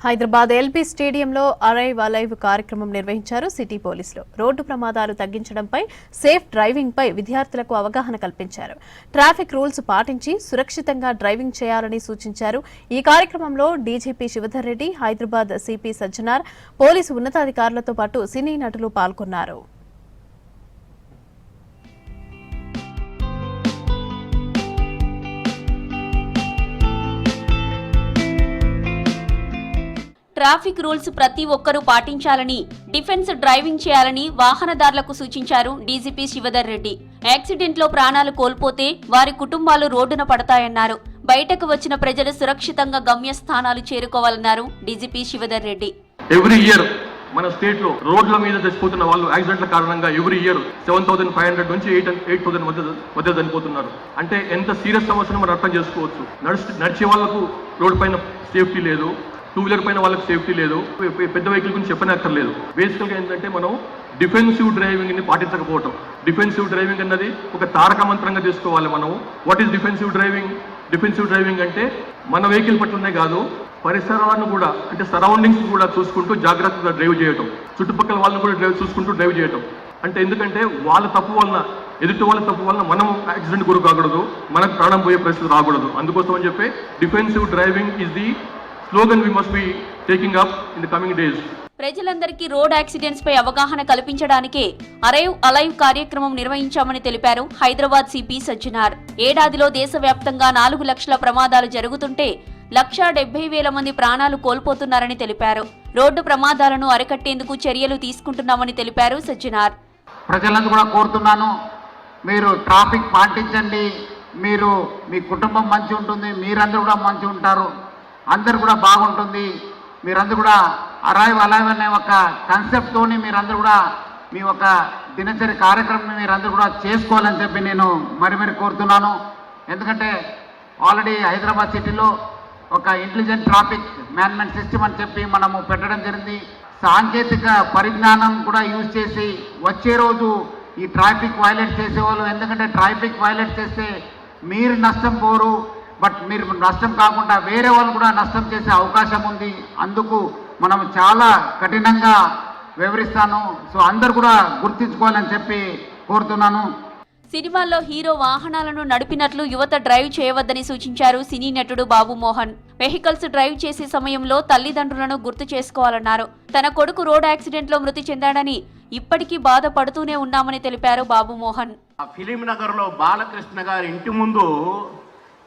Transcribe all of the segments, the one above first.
Hyderabad LB స్టేడియంలో arrive alive కార్యక్రమం నిర్వహించారు సిటీ పోలీసులు. రోడ్డు ప్రమాదాలు తగ్గించడంపై, సేఫ్ డ్రైవింగ్ పై విద్యార్థులకు అవగాహన కల్పించారు. ట్రాఫిక్ రూల్స్ పాటించి సురక్షితంగా డ్రైవింగ్ చేయాలని సూచించారు. ఈ కార్యక్రమంలో DGP Shivadhar Reddy, Hyderabad CP Sajjanar, police ఉన్నతాధికారులతో పాటు సినీ నటులు పాల్గొన్నారు. ట్రాఫిక్ రూల్స్ ప్రతి ఒక్కరూ పాటించాలని, డిఫెన్స్ డ్రైవింగ్ చేయాలని వాహనదారులకు సూచించారు డీజీపీ శివధర్ రెడ్డి. యాక్సిడెంట్లో ప్రాణాలు కోల్పోతే వారి కుటుంబాలు రోడ్డున పడతాయన్నారు. బయటకు వచ్చిన ప్రజలు సురక్షితంగా గమ్యస్థానాలు చేరుకోవాలన్నారు DGP Shivadhar Reddy. Every year మన స్టేట్ లో రోడ్ల మీద చచ్చిపోతున్న వాళ్ళు యాక్సిడెంట్ల కారణంగా ఎవ్రీ ఇయర్ 7,500 నుంచి 8,000 మధ్య చనిపోతున్నారు. అంటే ఎంత సీరియస్ సమస్యను మనం అర్థం చేసుకోవచ్చు. నడిచే వాళ్ళకు రోడ్డు పైన సేఫ్టీ లేదు, టూ వీలర్ పైన వాళ్ళకి సేఫ్టీ లేదు, పెద్ద వెహికల్ గురించి చెప్పనక్కర్లేదు. బేసికల్గా ఏంటంటే మనం డిఫెన్సివ్ డ్రైవింగ్ ని పాటించకపోవటం. డిఫెన్సివ్ డ్రైవింగ్ అన్నది ఒక తారక మంత్రంగా తీసుకోవాలి. మనం what is defensive driving? Defensive driving అంటే మన వెహికల్ పట్లనే కాదు, పరిసరాలను కూడా, అంటే సరౌండింగ్స్ కూడా చూసుకుంటూ జాగ్రత్తగా డ్రైవ్ చేయటం, చుట్టుపక్కల వాళ్ళని కూడా చూసుకుంటూ డ్రైవ్ చేయటం. అంటే ఎందుకంటే వాళ్ళ తప్పు వలన, ఎదుటి వాళ్ళ తప్పు వలన మనం యాక్సిడెంట్ గురి కాకూడదు, మనకు ప్రాణం పోయే పరిస్థితి రాకూడదు. అందుకోసం అని చెప్పి defensive driving is the slogan we must be taking up in the coming days. ప్రజలందరికీ రోడ్ యాక్సిడెంట్స్ పై అవగాహన కల్పించడానికే అరైవ్ అలైవ్ కార్యక్రమం నిర్వహించామని తెలిపారు హైదరాబాద్ సిపి సజ్జనార్. ఏడాదిలో దేశవ్యాప్తంగా 4 లక్షల ప్రమాదాలు జరుగుతుంటే 1,70,000 మంది ప్రాణాలు కోల్పోతున్నారని తెలిపారు. రోడ్డు ప్రమాదాలను అరికట్టేందుకు చర్యలు తీసుకుంటున్నామని తెలిపారు సజ్జనార్. ప్రజలందరూ కూడా కోరుతున్నాను, మీరు ట్రాఫిక్ పాటించండి, మీరు మీ కుటుంబం మంచి ఉంటుంది, మీరందరూ కూడా మంచి ఉంటారు, అందరు కూడా బాగుంటుంది. మీరందరూ కూడా అరైవ్ అలైవ్ అనే ఒక కాన్సెప్ట్తోని మీరందరూ కూడా మీ ఒక దినచర్య కార్యక్రమం మీరందరూ కూడా చేసుకోవాలని చెప్పి నేను మరి కోరుతున్నాను. ఎందుకంటే ఆల్రెడీ హైదరాబాద్ సిటీలో ఒక ఇంటెలిజెంట్ ట్రాఫిక్ మేనేజ్మెంట్ సిస్టమ్ అని చెప్పి మనము పెట్టడం జరిగింది. సాంకేతిక పరిజ్ఞానం కూడా యూజ్ చేసి వచ్చే రోజు ఈ ట్రాఫిక్ వైలేట్ చేసేవాళ్ళు, ఎందుకంటే ట్రాఫిక్ వైలేట్ చేస్తే మీరు నష్టం పోరు, బట్ మీరు నష్టం కాకుండా వేరే వాళ్ళు కూడా నష్టం చేసే అవకాశం ఉంది. అందుకు మనం చాలా కఠినంగా వివరిస్తాను. సో అందరు కూడా గుర్తించుకోవాలని చెప్పి కోరుతున్నాను. సినిమాల్లో హీరో వాహనాలను నడిపినట్లు యువత డ్రైవ్ చేయవద్దని సూచించారు సినీ నటుడు బాబు మోహన్. వెహికల్స్ డ్రైవ్ చేసే సమయంలో తల్లిదండ్రులను గుర్తు చేసుకోవాలన్నారు. తన కొడుకు రోడ్ యాక్సిడెంట్ లో మృతి చెందాడని ఇప్పటికీ బాధపడుతూనే ఉన్నామని తెలిపారు బాబు మోహన్. ఫిలిం నగర్ లో బాలకృష్ణ గారి ఇంటి ముందు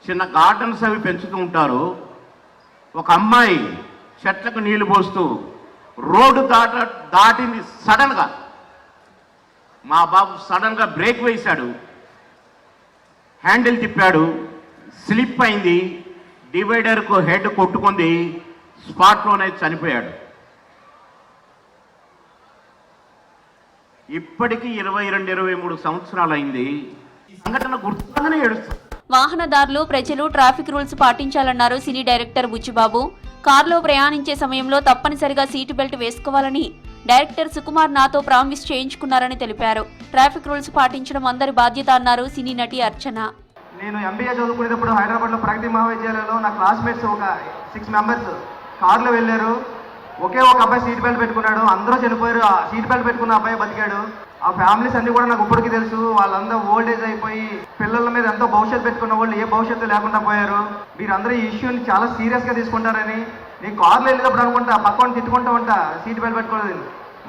చిన్న గార్డెన్స్ అవి పెంచుతూ ఉంటారు. ఒక అమ్మాయి చెట్లకు నీళ్లు పోస్తూ రోడ్డు దాటింది. సడన్గా మా బాబు సడన్గా బ్రేక్ వేశాడు, హ్యాండిల్ తిప్పాడు, స్లిప్ అయింది, డివైడర్కు హెడ్ కొట్టుకుంది, స్పాట్లోనే చనిపోయాడు. ఇప్పటికీ 22-23 సంవత్సరాలు అయింది. ఈ సంఘటన గుర్తుగానే ఏడుస్తుంది. వాహనదారులు, ప్రజలు ట్రాఫిక్ రూల్స్ పాటించాలన్నారు సినీ డైరెక్టర్ బుచ్చిబాబు. కారులో ప్రయాణించే సమయంలో తప్పనిసరిగా సీటు బెల్ట్ వేసుకోవాలని డైరెక్టర్ సుకుమార్ నాతో ప్రామిస్ చేయించుకున్నారని తెలిపారు. ట్రాఫిక్ రూల్స్ పాటించడం అందరి బాధ్యత అన్నారు సినీ నటి అర్చన. నేను ఎంబీఏ చదువుకునేటప్పుడు హైదరాబాద్లో ప్రగతి మహావిద్యాలయంలో నా క్లాస్మేట్స్ ఒక 6 మెంబర్స్ కారులో వెళ్ళారు. ఒకే ఒక అబ్బాయి సీట్ బెల్ట్ పెట్టుకున్నాడు, అందరూ చనిపోయారు. ఆ సీట్ బెల్ట్ పెట్టుకున్న అబ్బాయి బతికాడు. ఆ ఫ్యామిలీస్ అన్ని కూడా నాకు ఇప్పటికీ తెలుసు. వాళ్ళందరూ ఓల్డ్ ఏజ్ అయిపోయి పిల్లల మీద ఎంతో భవిష్యత్తు పెట్టుకున్న వాళ్ళు ఏ భవిష్యత్తు లేకుండా పోయారు. మీరందరూ ఈ ఇష్యూని చాలా సీరియస్గా తీసుకుంటారని నేను కార్లో వెళ్ళేటప్పుడు అనుకుంటా, పక్కన తిట్టుకుంటూ ఉంటా సీట్ బెల్ట్ పెట్టుకోలేదు.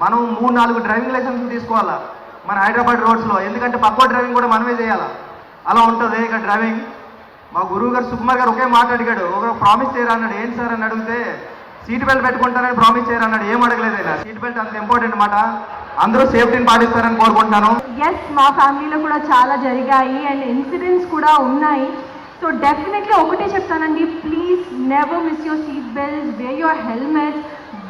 మనం 3-4 డ్రైవింగ్ లైసెన్స్ తీసుకోవాలా మన హైదరాబాద్ రోడ్స్లో, ఎందుకంటే పక్కో డ్రైవింగ్ కూడా మనమే చేయాలా. అలా ఉంటుంది ఇక్కడ డ్రైవింగ్. మా గురువు గారు సుకుమార్ గారు ఒకే మాట అడిగాడు, ఒక ప్రామిస్ చేయరా అన్నాడు. ఏంటి సార్ అని అడిగితే సీట్ బెల్ట్ పెట్టుకుంటారని ప్రామిస్ చేయరా అన్నాడు. ఏం అడగలేదు ఆయన. సీట్ బెల్ట్ అంత ఇంపార్టెంట్ మాట, అందరూ సేఫ్టీని పాటిస్తారని కోరుకుంటున్నాను. ఎస్, మా ఫ్యామిలీలో కూడా చాలా జరిగాయి అండ్ ఇన్సిడెంట్స్ కూడా ఉన్నాయి. సో డెఫినెట్లీ ఒకటే చెప్తానండి, please never miss your seat belt, wear your helmet,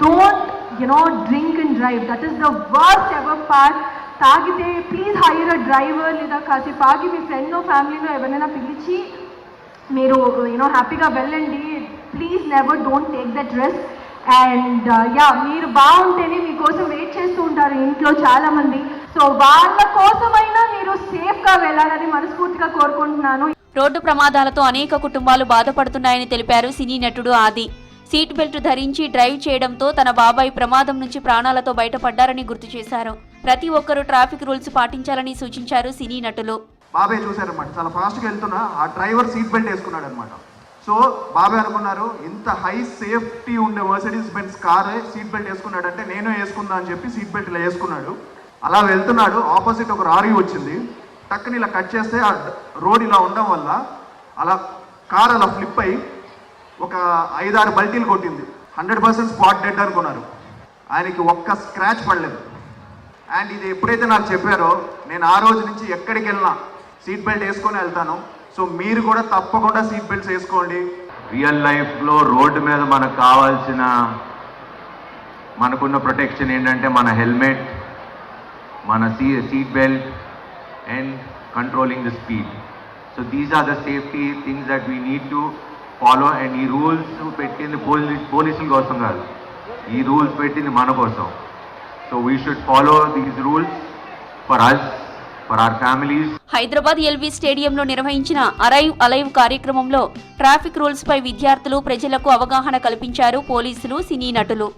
don't drink and drive. That is the worst ever part. తాగితే ప్లీజ్ హైర్ అ డ్రైవర్, లేదా కాసేపు ఆగి మీ ఫ్రెండ్నో ఫ్యామిలీలో ఎవరైనా పిలిచి మీరు హ్యాపీగా వెళ్ళండి. Please never don't take that risk. And మీరు బాగుంటేనే మీకోసం వెయిట్ చేస్తూ ఉంటారు ఇంట్లో చాలామంది. సో వాళ్ళ కోసమైనా మీరు సేఫ్గా వెళ్ళాలని మనస్ఫూర్తిగా కోరుకుంటున్నాను. రోడ్డు ప్రమాదాలతో అనేక కుటుంబాలు బాధపడుతున్నాయని తెలిపారు సినీ నటుడు ఆది. సీట్ బెల్ట్ ధరించి డ్రైవ్ చేయడంతో తన బాబాయ్ ప్రమాదం నుంచి ప్రాణాలతో బయటపడ్డారని గుర్తు చేశారు. ప్రతి ఒక్కరూ ట్రాఫిక్ రూల్స్ పాటించాలని సూచించారు సినీ నటులు. బాబాయ్ చూశారనమాట, చాలా ఫాస్ట్గా వెళ్తున్నా ఆ డ్రైవర్ సీట్ బెల్ట్ వేసుకున్నాడు అనమాట. సో బాబాయ్ అనుకున్నారు ఇంత హై సేఫ్టీ ఉండే మర్సిడీస్ బెంజ్ కారే సీట్ బెల్ట్ వేసుకున్నాడంటే నేను వేసుకుందా అని చెప్పి సీట్ బెల్ట్ ఇలా వేసుకున్నాడు. అలా వెళ్తున్నాడు, ఆపోజిట్ ఒక లారీ వచ్చింది, టక్కుని ఇలా కట్ చేస్తే ఆ రోడ్ ఇలా ఉండడం వల్ల అలా కార్ అలా ఫ్లిప్ అయ్యి ఒక 5-6 బల్టీలు కొట్టింది. 100% స్పాట్ డెడ్ అనుకున్నారు. ఆయనకి ఒక్క స్క్రాచ్ పడలేదు. అండ్ ఇది ఎప్పుడైతే నాకు చెప్పారో నేను ఆ రోజు నుంచి ఎక్కడికి వెళ్ళినా సీట్ బెల్ట్ వేసుకొని వెళ్తాను. సో మీరు కూడా తప్పకుండా సీట్ బెల్ట్స్ వేసుకోండి. రియల్ లైఫ్లో రోడ్డు మీద మనకు కావాల్సిన మనకున్న ప్రొటెక్షన్ ఏంటంటే మన హెల్మెట్, మన seat belt and controlling the speed. So these are the safety things that we need to follow. And ఈ రూల్స్ పెట్టింది పోలీసుల కోసం కాదు, ఈ రూల్స్ పెట్టింది మన కోసం. So we should follow these rules for us, for our families. Hyderabad LB స్టేడియంలో నిర్వహించిన అరైవ్ అలైవ్ కార్యక్రమంలో ట్రాఫిక్ రూల్స్ పై విద్యార్థులు, ప్రజలకు అవగాహన కల్పించారు పోలీసులు, సినీ నటులు.